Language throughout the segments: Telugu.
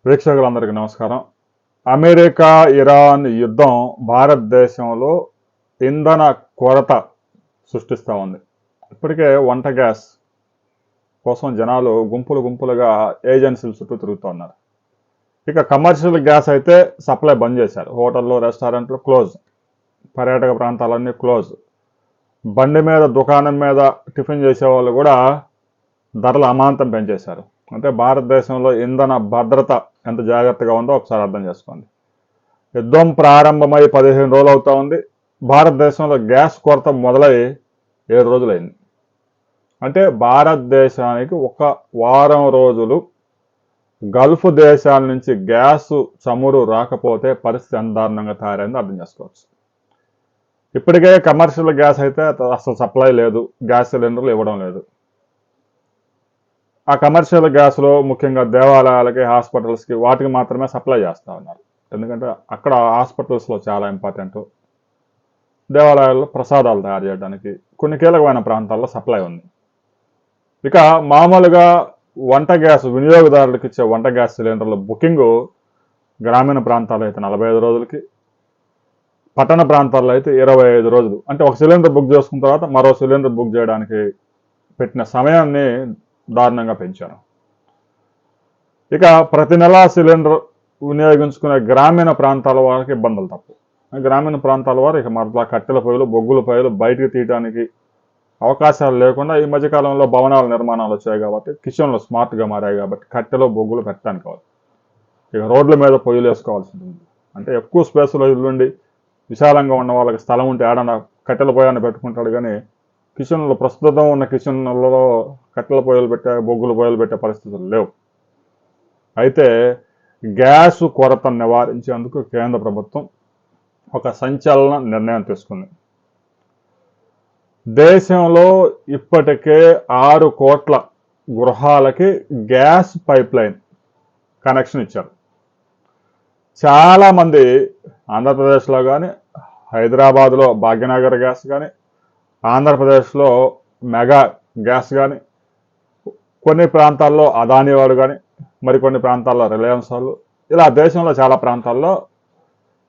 వీక్షకులందరికీ నమస్కారం. అమెరికా ఇరాన్ యుద్ధం భారతదేశంలో ఇంధన కొరత సృష్టిస్తూ ఉంది. ఇప్పటికే వంట గ్యాస్ కోసం జనాలు గుంపులుగా ఏజెన్సీల చుట్టూ తిరుగుతూ ఉన్నారు. ఇక కమర్షియల్ గ్యాస్ అయితే సప్లై బంద్ చేశారు. హోటళ్ళు, రెస్టారెంట్లు క్లోజ్, పర్యాటక ప్రాంతాలన్నీ క్లోజ్. బండి మీద, దుకాణం మీద టిఫిన్ చేసేవాళ్ళు కూడా ధరలు అమాంతం పెంచేశారు. అంటే భారతదేశంలో ఇంధన భద్రత ఎంత జాగ్రత్తగా ఉందో ఒకసారి అర్థం చేసుకోండి. యుద్ధం ప్రారంభమై 15 రోజులు అవుతా ఉంది. భారతదేశంలో గ్యాస్ కొరత మొదలై 7 రోజులైంది. అంటే భారతదేశానికి ఒక వారం రోజులు గల్ఫ్ దేశాల నుంచి గ్యాస్ చమురు రాకపోతే పరిస్థితి ఎంత దారుణంగా తయారైందో అర్థం చేసుకోవచ్చు. ఇప్పటికే కమర్షియల్ గ్యాస్ అయితే అసలు సప్లై లేదు, గ్యాస్ సిలిండర్లు ఇవ్వడం లేదు. ఆ కమర్షియల్ గ్యాస్లో ముఖ్యంగా దేవాలయాలకి, హాస్పిటల్స్కి వాటికి మాత్రమే సప్లై చేస్తూ ఉన్నారు. ఎందుకంటే అక్కడ హాస్పిటల్స్లో చాలా ఇంపార్టెంట్. దేవాలయాల్లో ప్రసాదాలు తయారు చేయడానికి కొన్ని కీలకమైన ప్రాంతాల్లో సప్లై ఉంది. ఇక మామూలుగా వంట గ్యాస్ వినియోగదారులకు ఇచ్చే వంట గ్యాస్ సిలిండర్ల బుకింగు గ్రామీణ ప్రాంతాల్లో అయితే 45 రోజులకి, పట్టణ ప్రాంతాల్లో అయితే 25 రోజులు. అంటే ఒక సిలిండర్ బుక్ చేసుకున్న తర్వాత మరో సిలిండర్ బుక్ చేయడానికి పెట్టిన సమయాన్ని దారుణంగా పెంచాను. ఇక ప్రతి నెల సిలిండర్ వినియోగించుకునే గ్రామీణ ప్రాంతాల వారికి ఇబ్బందులు తప్పు. గ్రామీణ ప్రాంతాల వారు ఇక మరలా కట్టెల పొయ్యిలు, బొగ్గుల పొయ్యిలు బయటకు తీయడానికి అవకాశాలు లేకుండా ఈ మధ్యకాలంలో భవనాల నిర్మాణాలు వచ్చాయి కాబట్టి, కిచెన్లు స్మార్ట్గా మారాయి కాబట్టి కట్టెలు, బొగ్గులు పెట్టడానికి కావాలి. ఇక రోడ్ల మీద పొయ్యిలు వేసుకోవాల్సి ఉంటుంది. అంటే ఎక్కువ స్పేస్లో ఇల్లుండి విశాలంగా ఉన్న వాళ్ళకి స్థలం ఉంటే ఆడన కట్టెల పొయ్యాన్ని పెట్టుకుంటాడు. కానీ కిచెన్లో ప్రస్తుతం ఉన్న కిచెన్లలో కట్టెల పొయ్యలు పెట్టే, బొగ్గుల పొయ్యలు పెట్టే పరిస్థితులు లేవు. అయితే గ్యాస్ కొరత నివారించేందుకు కేంద్ర ప్రభుత్వం ఒక సంచలన నిర్ణయం తీసుకుంది. దేశంలో ఇప్పటికే 6 కోట్ల గృహాలకి గ్యాస్ పైప్ లైన్ కనెక్షన్ ఇచ్చారు. చాలామంది ఆంధ్రప్రదేశ్లో కానీ, హైదరాబాద్లో భాగ్యనగర్ గ్యాస్ కానీ, ఆంధ్రప్రదేశ్లో మెగా గ్యాస్ కానీ, కొన్ని ప్రాంతాల్లో అదానీ వాడు కానీ, మరికొన్ని ప్రాంతాల్లో రిలయన్స్ వాళ్ళు, ఇలా దేశంలో చాలా ప్రాంతాల్లో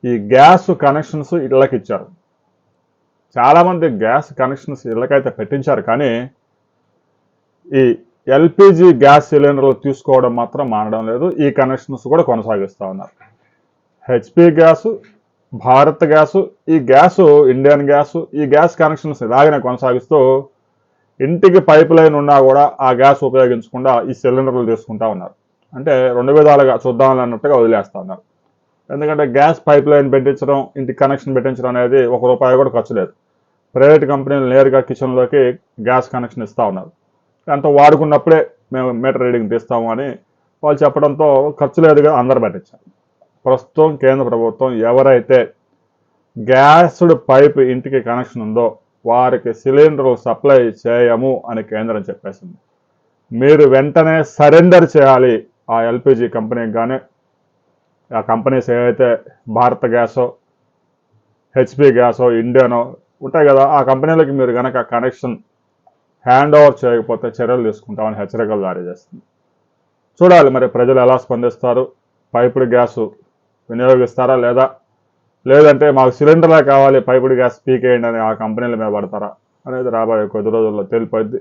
ఈ గ్యాస్ కనెక్షన్స్ ఇళ్ళకి ఇచ్చారు. చాలామంది గ్యాస్ కనెక్షన్స్ ఇళ్ళకైతే పెట్టించారు. కానీ ఈ ఎల్పిజి గ్యాస్ సిలిండర్లు తీసుకోవడం మాత్రం మానడం లేదు. ఈ కనెక్షన్స్ కూడా కొనసాగిస్తూ ఉన్నారు. హెచ్పి గ్యాసు, భారత్ గ్యాసు, ఈ గ్యాసు ఇండియన్ గ్యాసు, ఈ గ్యాస్ కనెక్షన్స్ ఇలాగనే కొనసాగిస్తూ ఇంటికి పైప్ లైన్ ఉన్నా కూడా ఆ గ్యాస్ ఉపయోగించకుండా ఈ సిలిండర్లు తీసుకుంటా ఉన్నారు. అంటే 2 విధాలుగా చూద్దామని అన్నట్టుగా వదిలేస్తూ ఉన్నారు. ఎందుకంటే గ్యాస్ పైప్ లైన్ పెట్టించడం, ఇంటికి కనెక్షన్ పెట్టించడం అనేది ₹1 కూడా ఖర్చు లేదు. ప్రైవేట్ కంపెనీలు నేరుగా కిచెన్లోకి గ్యాస్ కనెక్షన్ ఇస్తూ ఉన్నారు. దాంతో వాడుకున్నప్పుడే మేము మీటర్ రీడింగ్ తీస్తాము అని వాళ్ళు చెప్పడంతో ఖర్చు లేదుగా అందరు పెట్టించారు. ప్రస్తుతం కేంద్ర ప్రభుత్వం ఎవరైతే గ్యాస్డ్ పైప్ ఇంటికి కనెక్షన్ ఉందో వారికి సిలిండర్లు సప్లై చేయము అని కేంద్రం చెప్పేసింది. మీరు వెంటనే సరెండర్ చేయాలి ఆ ఎల్పిజి కంపెనీకి. కానీ ఆ కంపెనీస్ ఏవైతే భారత్ గ్యాసో, హెచ్పి గ్యాసో, ఇండియనో ఉంటాయి కదా, ఆ కంపెనీలకి మీరు కనుక కనెక్షన్ హ్యాండ్ ఓవర్ చేయకపోతే చర్యలు తీసుకుంటామని హెచ్చరికలు జారీ చేస్తుంది. చూడాలి మరి ప్రజలు ఎలా స్పందిస్తారు. పైపుడు గ్యాసు వినియోగిస్తారా లేదంటే మాకు సిలిండర్లే కావాలి, పైపుడు గ్యాస్ పీకేయండి అని ఆ కంపెనీల మీద పడతారా అనేది రాబోయే కొద్ది రోజుల్లో తెలిపోద్ది.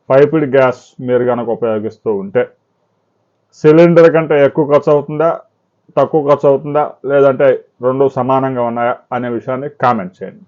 పైపుడు గ్యాస్ మీరు కనుక ఉపయోగిస్తూ ఉంటే సిలిండర్ కంటే ఎక్కువ ఖర్చు అవుతుందా, తక్కువ ఖర్చు అవుతుందా, లేదంటే రెండు సమానంగా ఉన్నాయా అనే విషయాన్ని కామెంట్ చేయండి.